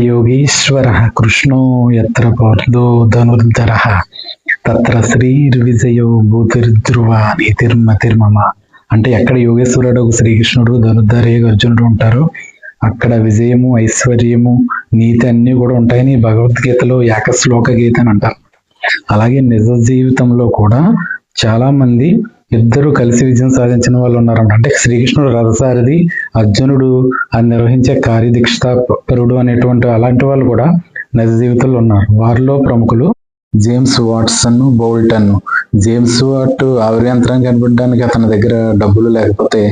యోగీశ్వర కృష్ణో యత్ర పార్థో ధనుర్ధరః తత్ర శ్రీర్విజయో భూతిర్ధ్రువ నీతిర్మతిర్మమ. అంటే ఎక్కడ యోగేశ్వరుడు శ్రీకృష్ణుడు ధనుర్ధరే అర్జునుడు ఉంటారో అక్కడ విజయము, ఐశ్వర్యము, నీతి అన్ని కూడా ఉంటాయని భగవద్గీతలో ఏకశ్లోక గీత అని అంటారు. అలాగే నిజ జీవితంలో కూడా చాలా మంది ఇద్దరు కలిసి విజయం సాధించిన వాళ్ళు ఉన్నారంట. అంటే శ్రీకృష్ణుడు రథసారథి, అర్జునుడు అది నిర్వహించే కార్యదీక్షాపరుడు అనేటువంటి అలాంటి వాళ్ళు కూడా నిజ జీవితంలో ఉన్నారు. వారిలో ప్రముఖులు James Watson, Bolton. James what ఆవిరి యంత్రాన్ని కనిపెట్టడానికి అతని దగ్గర డబ్బులు లేకపోతే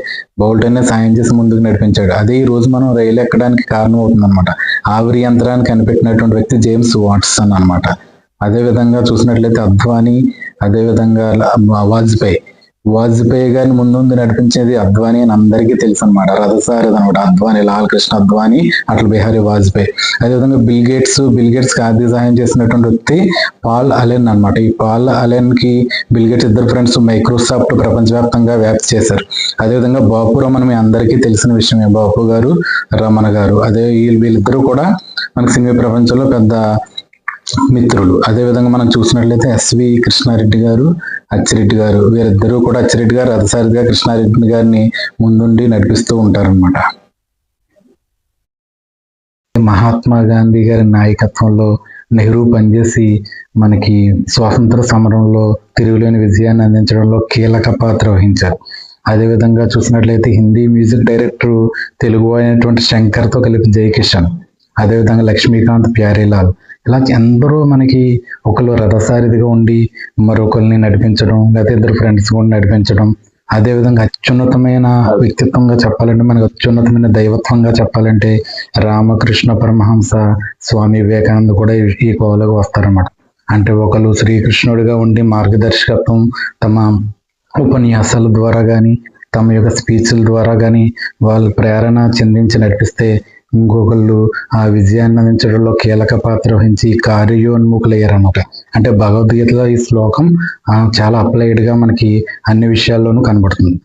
బోల్టన్ సాయం చేసి ముందుకు నడిపించాడు. అదే ఈ రోజు మనం రైలు ఎక్కడానికి కారణం అవుతుంది అనమాట. ఆవిరి యంత్రాన్ని కనిపెట్టినటువంటి వ్యక్తి జేమ్స్ వాట్సన్ అనమాట. అదే విధంగా చూసినట్లయితే అద్వానీ, అదే విధంగా వాజ్పేయి గారిని ముందు నడిపించేది అద్వానీ అని అందరికీ తెలుసు అనమాట. రథసారథి అనమాట అద్వానీ, లాల్ కృష్ణ అద్వానీ, అటల్ బిహారీ వాజ్పేయి. అదేవిధంగా బిల్ గేట్స్ కి ఆర్థిక సహాయం చేసినటువంటి వ్యక్తి పాల్ అలెన్ అనమాట. ఈ పాల్ అలెన్ కి బిల్ గేట్స్ ఇద్దరు ఫ్రెండ్స్ మైక్రోసాఫ్ట్ ప్రపంచవ్యాప్తంగా వ్యాప్తి చేశారు. అదేవిధంగా బాపు రమణ మీ అందరికీ తెలిసిన విషయమే, బాపు గారు, రమణ గారు. అదే వీళ్ళిద్దరూ కూడా మనకి సినీ ప్రపంచంలో పెద్ద మిత్రులు. అదేవిధంగా మనం చూసినట్లయితే ఎస్వి కృష్ణారెడ్డి గారు, అచ్చిరెడ్డి గారు, వీరిద్దరూ కూడా అచ్చిరెడ్డి గారు రథసారథిగా కృష్ణారెడ్డి గారిని ముందుండి నడిపిస్తూ ఉంటారనమాట. మహాత్మా గాంధీ గారి నాయకత్వంలో నెహ్రూ పనిచేసి మనకి స్వాతంత్ర సమరంలో తిరుగులేని విజయాన్ని అందించడంలో కీలక పాత్ర వహించారు. అదేవిధంగా చూసినట్లయితే హిందీ మ్యూజిక్ డైరెక్టర్ తెలుగు అయినటువంటి శంకర్తో కలిపి జయకిషన్, అదేవిధంగా లక్ష్మీకాంత్ ప్యారీలాల్, ఇలా ఎందరో మనకి ఒకరు రథసారథిగా ఉండి మరొకరిని నడిపించడం, లేకపోతే ఇద్దరు ఫ్రెండ్స్ కూడా నడిపించడం. అదేవిధంగా అత్యున్నతమైన వ్యక్తిత్వంగా చెప్పాలంటే, మనకు అత్యున్నతమైన దైవత్వంగా చెప్పాలంటే రామకృష్ణ పరమహంస, స్వామి వివేకానంద కూడా ఈ కోవలోకి వస్తారన్నమాట. అంటే ఒకరు శ్రీకృష్ణుడిగా ఉండి మార్గదర్శకత్వం తమ ఉపన్యాసాల ద్వారా కానీ తమ యొక్క స్పీచ్ల ద్వారా కానీ వాళ్ళు ప్రేరణ చెందించి నడిపిస్తే, ఇంకొకళ్ళు ఆ విజయాన్ని అందించడంలో కీలక పాత్ర వహించి కార్యోన్ముఖులయ్యారన్నమాట. అంటే భగవద్గీతలో ఈ శ్లోకం చాలా అప్లైడ్ గా మనకి అన్ని విషయాల్లోనూ కనబడుతుంది.